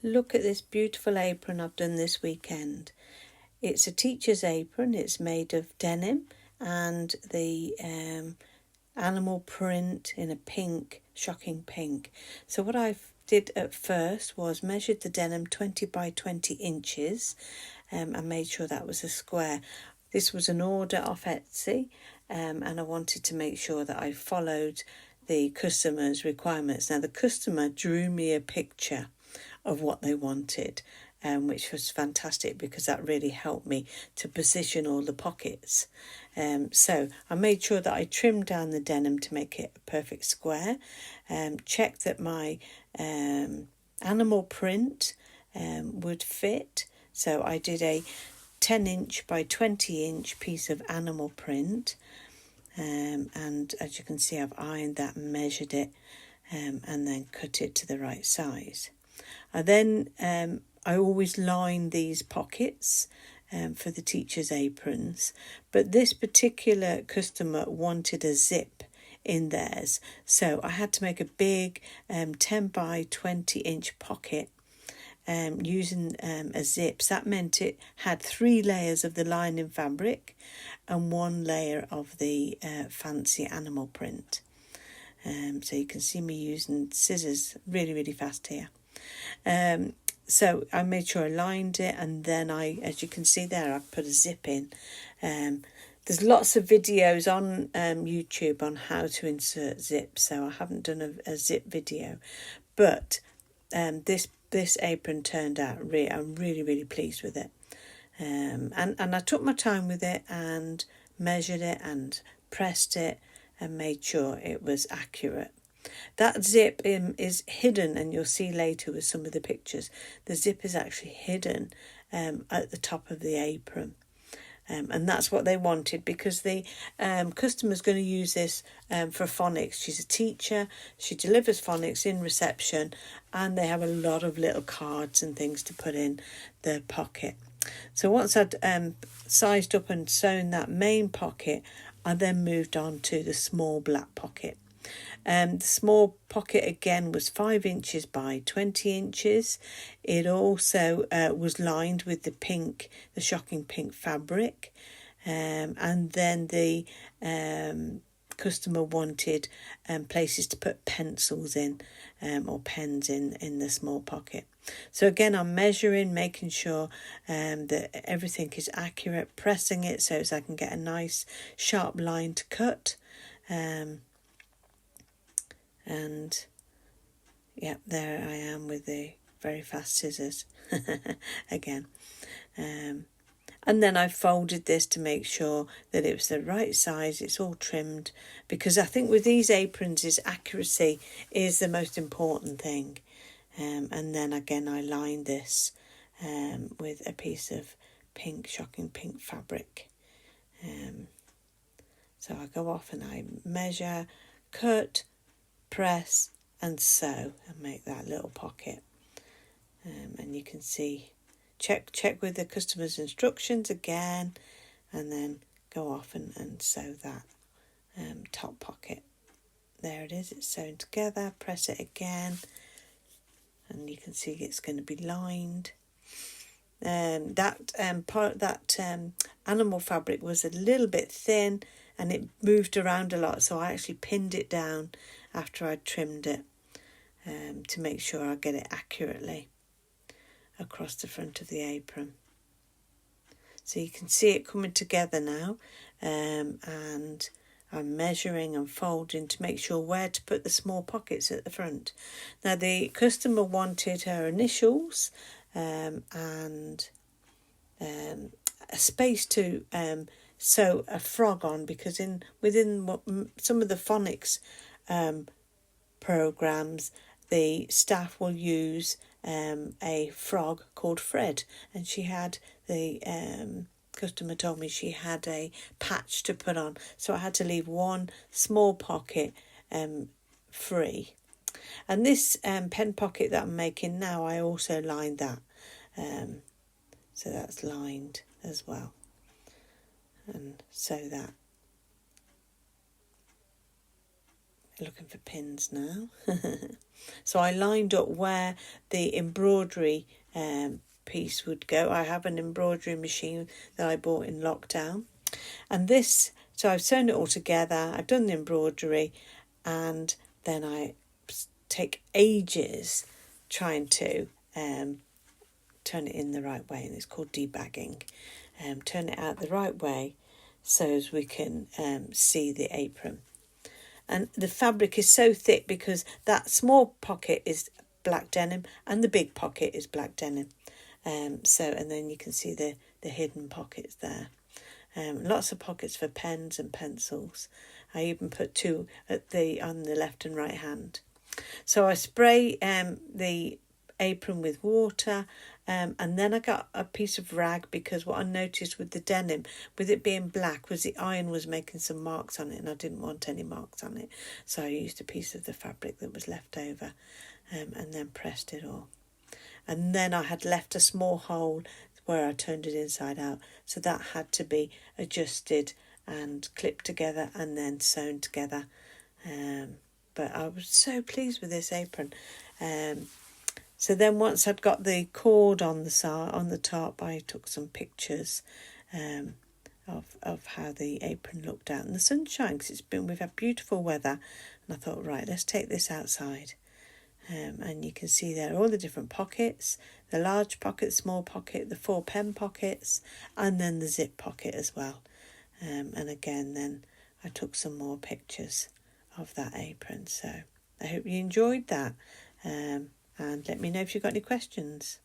Look at this beautiful apron I've done this weekend. It's a teacher's apron. It's made of denim and the animal print in a pink, shocking pink. So what I did at first was measured the denim 20 by 20 inches and made sure that was a square. This was an order off Etsy and I wanted to make sure that I followed the customer's requirements. Now the customer drew me a picture of what they wanted, which was fantastic because that really helped me to position all the pockets. So I made sure that I trimmed down the denim to make it a perfect square, checked that my animal print would fit. So I did a 10-inch by 20-inch piece of animal print, and as you can see I've ironed that and measured it, and then cut it to the right size. I always line these pockets for the teacher's aprons, but this particular customer wanted a zip in theirs, so I had to make a big 10 by 20 inch pocket using a zip. So that meant it had 3 layers of the lining fabric and 1 layer of the fancy animal print. So you can see me using scissors really fast here. So I made sure I lined it, and then as you can see there, I put a zip in. There's lots of videos on YouTube on how to insert zips, so I haven't done a zip video, but this apron turned out I'm really pleased with it. And I took my time with it and measured it and pressed it and made sure it was accurate. That zip is hidden, and you'll see later with some of the pictures, the zip is actually hidden at the top of the apron. And that's what they wanted, because the customer's going to use this for phonics. She's a teacher, she delivers phonics in reception, and they have a lot of little cards and things to put in the pocket. So once I'd sized up and sewn that main pocket, I then moved on to the small black pocket. The small pocket again was 5 inches by 20 inches. It also was lined with the shocking pink fabric, and then the customer wanted places to put pencils in or pens in the small pocket. So again, I'm measuring, making sure that everything is accurate, pressing it so as I can get a nice sharp line to cut. And yeah, there I am with the very fast scissors again. And then I folded this to make sure that it was the right size. It's all trimmed, because I think with these aprons accuracy is the most important thing. And then again I lined this with a piece of shocking pink fabric. So I go off and I measure, cut, press and sew and make that little pocket. And you can see, check with the customer's instructions again, and then go off and sew that top pocket. There it is, it's sewn together. Press it again and you can see it's going to be lined. That animal fabric was a little bit thin and it moved around a lot, so I actually pinned it down after I trimmed it to make sure I get it accurately across the front of the apron. So you can see it coming together now, and I'm measuring and folding to make sure where to put the small pockets at the front. Now the customer wanted her initials and a space to sew a frog on, because within some of the phonics programs, the staff will use a frog called Fred, and she had the customer told me she had a patch to put on, so I had to leave one small pocket free. And this pen pocket that I'm making now, I also lined that, so that's lined as well, and sew that looking for pins now. So I lined up where the embroidery piece would go. I have an embroidery machine that I bought in lockdown. And this, so I've sewn it all together, I've done the embroidery, and then I take ages trying to turn it in the right way, and it's called debagging. Turn it out the right way so as we can see the apron. And the fabric is so thick because that small pocket is black denim and the big pocket is black denim. And then you can see the hidden pockets there. Lots of pockets for pens and pencils. I even put two on the left and right hand. So I spray the apron with water, and then I got a piece of rag, because what I noticed with the denim, with it being black, was the iron was making some marks on it, and I didn't want any marks on it, so I used a piece of the fabric that was left over, and then pressed it all. And then I had left a small hole where I turned it inside out, so that had to be adjusted and clipped together and then sewn together. But I was so pleased with this apron. So then once I'd got the cord on the top, I took some pictures of how the apron looked out in the sunshine, because we've had beautiful weather, and I thought, right, let's take this outside. And you can see there all the different pockets, the large pocket, small pocket, the 4 pen pockets, and then the zip pocket as well. And again, then I took some more pictures of that apron. So I hope you enjoyed that. And let me know if you've got any questions.